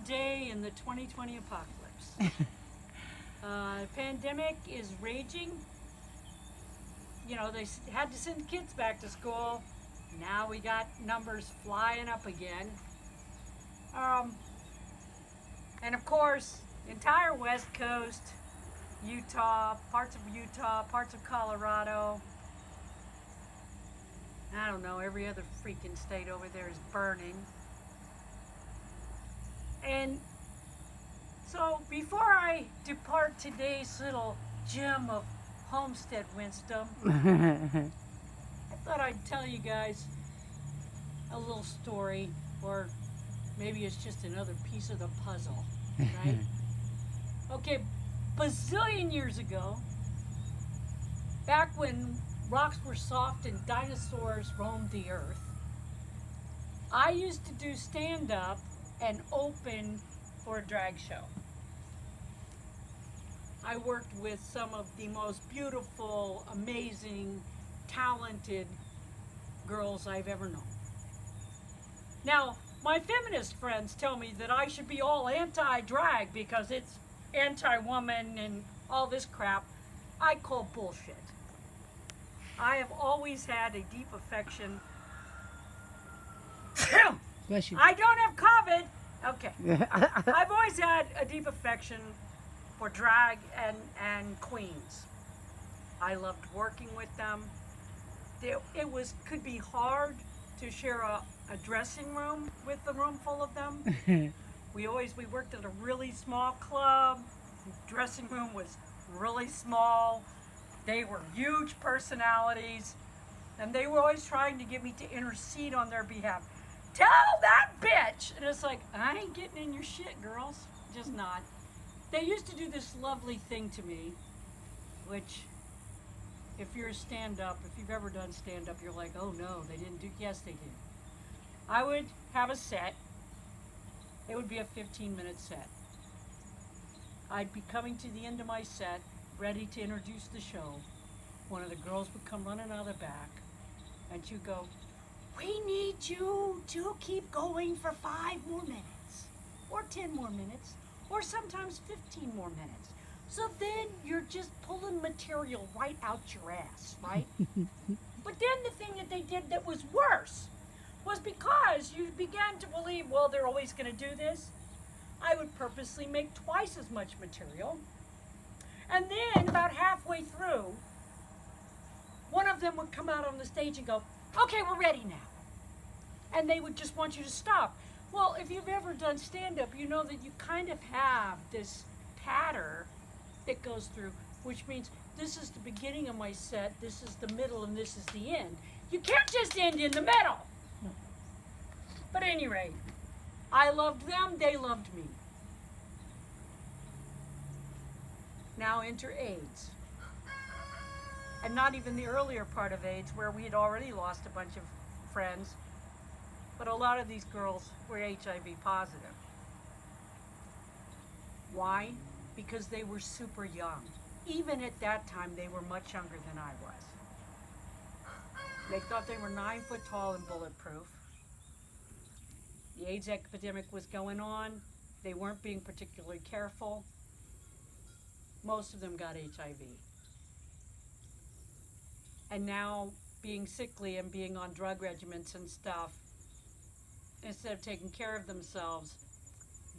day in the 2020 apocalypse. Pandemic is raging. You know, they had to send kids back to school. Now we got numbers flying up again. And of course, entire West Coast, Utah, parts of Colorado. I don't know, every other freaking state over there is burning. And so before I depart today's little gem of homestead wisdom, I thought I'd tell you guys a little story, or maybe it's just another piece of the puzzle, right? Okay, bazillion years ago, back when rocks were soft and dinosaurs roamed the earth, I used to do stand-up and open for a drag show. I worked with some of the most beautiful, amazing, talented girls I've ever known. Now, my feminist friends tell me that I should be all anti-drag because it's anti-woman and all this crap. I call bullshit. I have always had a deep affection. Bless you. I don't have COVID. Okay. I've always had a deep affection for drag and queens. I loved working with them. It could be hard to share a dressing room with a room full of them. We worked at a really small club. The dressing room was really small. They were huge personalities, and they were always trying to get me to intercede on their behalf. Tell that bitch! And it's like, I ain't getting in your shit, girls. Just not. They used to do this lovely thing to me, which, if you're a stand-up, if you've ever done stand-up, you're like, oh no, they didn't do, yes they did. I would have a set. It would be a 15-minute set. I'd be coming to the end of my set, ready to introduce the show. One of the girls would come running out of the back, and she'd go, we need you to keep going for 5 more minutes, or 10 more minutes, or sometimes 15 more minutes. So then you're just pulling material right out your ass, right? But then the thing that they did that was worse was because you began to believe, well, they're always going to do this. I would purposely make twice as much material. And then about halfway through, one of them would come out on the stage and go, okay, we're ready now. And they would just want you to stop. Well, if you've ever done stand-up, you know that you kind of have this pattern that goes through, which means this is the beginning of my set, this is the middle, and this is the end. You can't just end in the middle. But at any rate, I loved them, they loved me. Now enter AIDS. And not even the earlier part of AIDS, where we had already lost a bunch of friends, but a lot of these girls were HIV positive. Why? Because they were super young. Even at that time, they were much younger than I was. They thought they were 9 foot tall and bulletproof. The AIDS epidemic was going on. They weren't being particularly careful. Most of them got HIV. And now, being sickly and being on drug regimens and stuff, instead of taking care of themselves,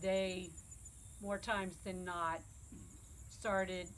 they, more times than not, started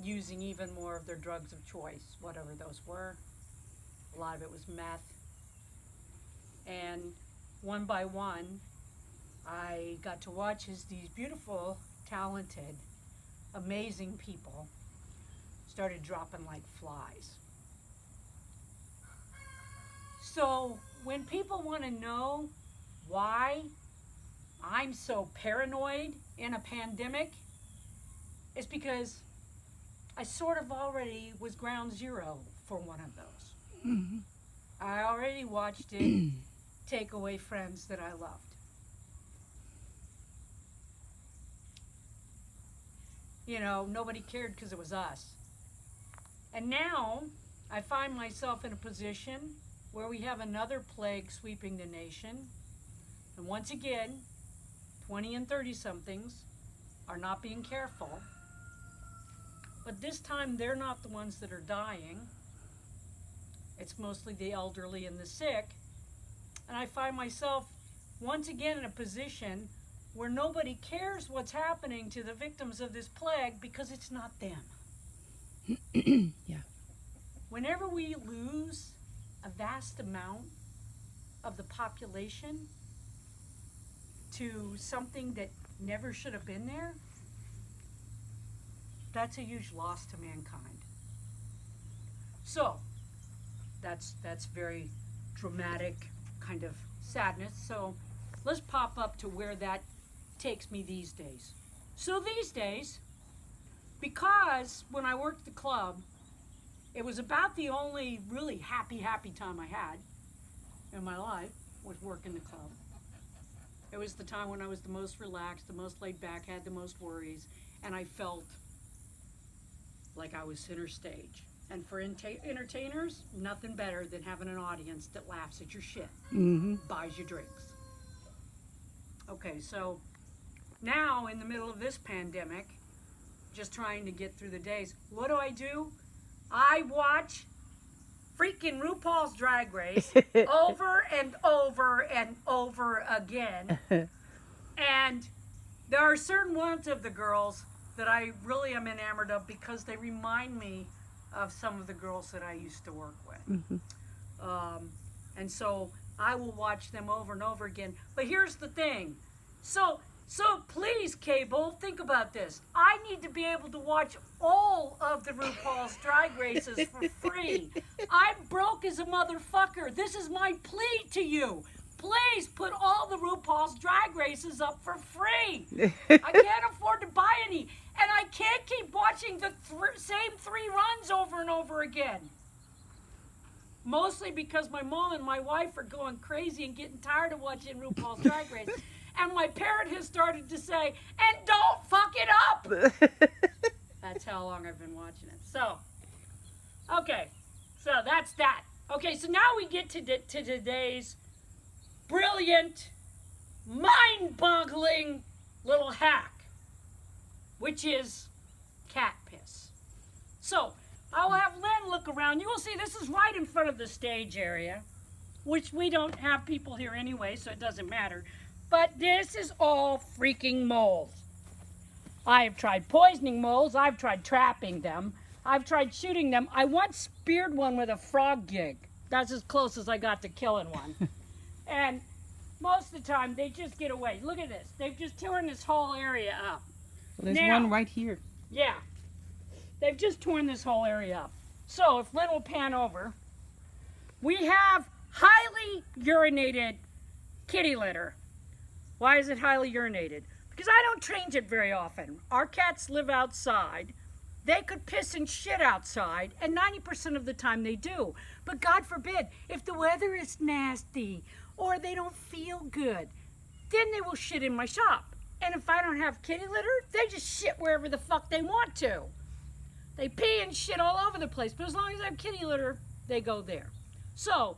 using even more of their drugs of choice, whatever those were. A lot of it was meth. And one by one, I got to watch as these beautiful, talented, amazing people started dropping like flies. So when people want to know why I'm so paranoid in a pandemic, it's because I sort of already was ground zero for one of those. Mhm. I already watched it take away friends that I loved. You know, nobody cared because it was us. And now I find myself in a position where we have another plague sweeping the nation. And once again, 20 and 30 somethings are not being careful. But this time they're not the ones that are dying. It's mostly the elderly and the sick. And I find myself once again in a position where nobody cares what's happening to the victims of this plague because it's not them. Yeah. Whenever we lose a vast amount of the population to something that never should have been there, that's a huge loss to mankind. So, that's very dramatic kind of sadness. So, let's pop up to where that takes me these days. So these days, because when I worked the club, it was about the only really happy time I had in my life was working the club. It was the time when I was the most relaxed, the most laid back, had the most worries, and I felt like I was center stage. And for entertainers, nothing better than having an audience that laughs at your shit, buys you drinks. Okay, so now in the middle of this pandemic, just trying to get through the days, what do? I watch freaking RuPaul's Drag Race over and over and over again. And there are certain ones of the girls that I really am enamored of because they remind me of some of the girls that I used to work with. And so I will watch them over and over again. But here's the thing. So please, cable, think about this. I need to be able to watch all of the RuPaul's Drag Races for free. I'm broke as a motherfucker. This is my plea to you. Please put all the RuPaul's Drag Races up for free. I can't afford to buy any. And I can't keep watching the same 3 runs over and over again. Mostly because my mom and my wife are going crazy and getting tired of watching RuPaul's Drag Race. And my parent has started to say, and don't fuck it up. That's how long I've been watching it. So, okay. So that's that. Okay, so now we get to today's brilliant, mind-boggling little hack, which is cat piss. So, I'll have Lynn look around. You will see this is right in front of the stage area, which we don't have people here anyway, so it doesn't matter. But this is all freaking moles. I have tried poisoning moles. I've tried trapping them. I've tried shooting them. I once speared one with a frog gig. That's as close as I got to killing one. And most of the time, they just get away. Look at this. They've just torn this whole area up. Well, there's one right here. Yeah. They've just torn this whole area up. So, if Lynn will pan over, we have highly urinated kitty litter. Why is it highly urinated? Because I don't change it very often. Our cats live outside. They could piss and shit outside, and 90% of the time they do. But God forbid, if the weather is nasty or they don't feel good, then they will shit in my shop. And if I don't have kitty litter, they just shit wherever the fuck they want to. They pee and shit all over the place, but as long as I have kitty litter, they go there. So,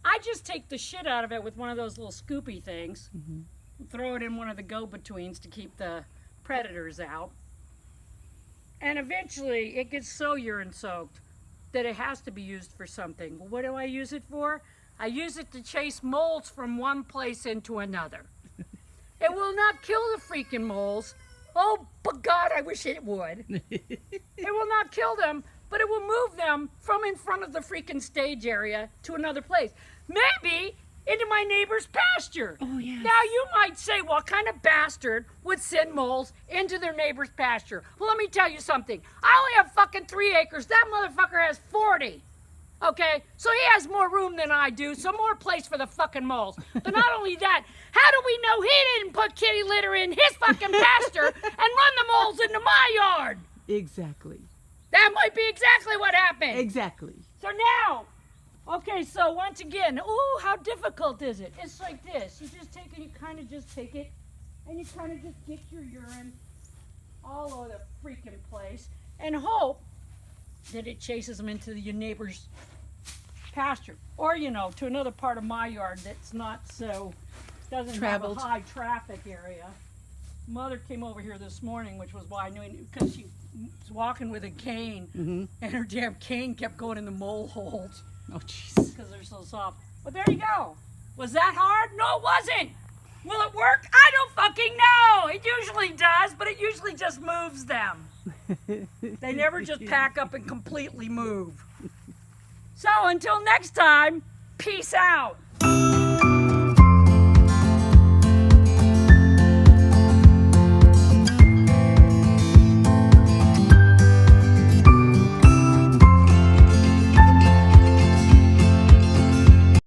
I just take the shit out of it with one of those little scoopy things, throw it in one of the go-betweens to keep the predators out. And eventually, it gets so urine-soaked that it has to be used for something. Well, what do I use it for? I use it to chase moles from one place into another. It will not kill the freaking moles. Oh, but God, I wish it would. It will not kill them, but it will move them from in front of the freaking stage area to another place. Maybe into my neighbor's pasture. Oh, yes. Now, you might say, what kind of bastard would send moles into their neighbor's pasture? Well, let me tell you something. I only have fucking 3 acres. That motherfucker has 40. Okay? So he has more room than I do, so more place for the fucking moles. But not only that, how do we know he didn't put kitty litter in his fucking pasture and run the moles into my yard? Exactly. That might be exactly what happened. Exactly. So now, okay, so once again, ooh, how difficult is it? It's like this. You just take it, you kind of just take it, and you kind of just get your urine all over the freaking place and hope that it chases them into your neighbor's pasture. Or, you know, to another part of my yard that's not so doesn't Traveled. have a high traffic area. Mother came over here this morning, which was why I knew, because she was walking with a cane, and her damn cane kept going in the mole holes Oh, jeez. because they're so soft. But there you go. Was that hard? No, it wasn't. Will it work? I don't fucking know. It usually does, but it usually just moves them. They never just pack up and completely move. So until next time, peace out.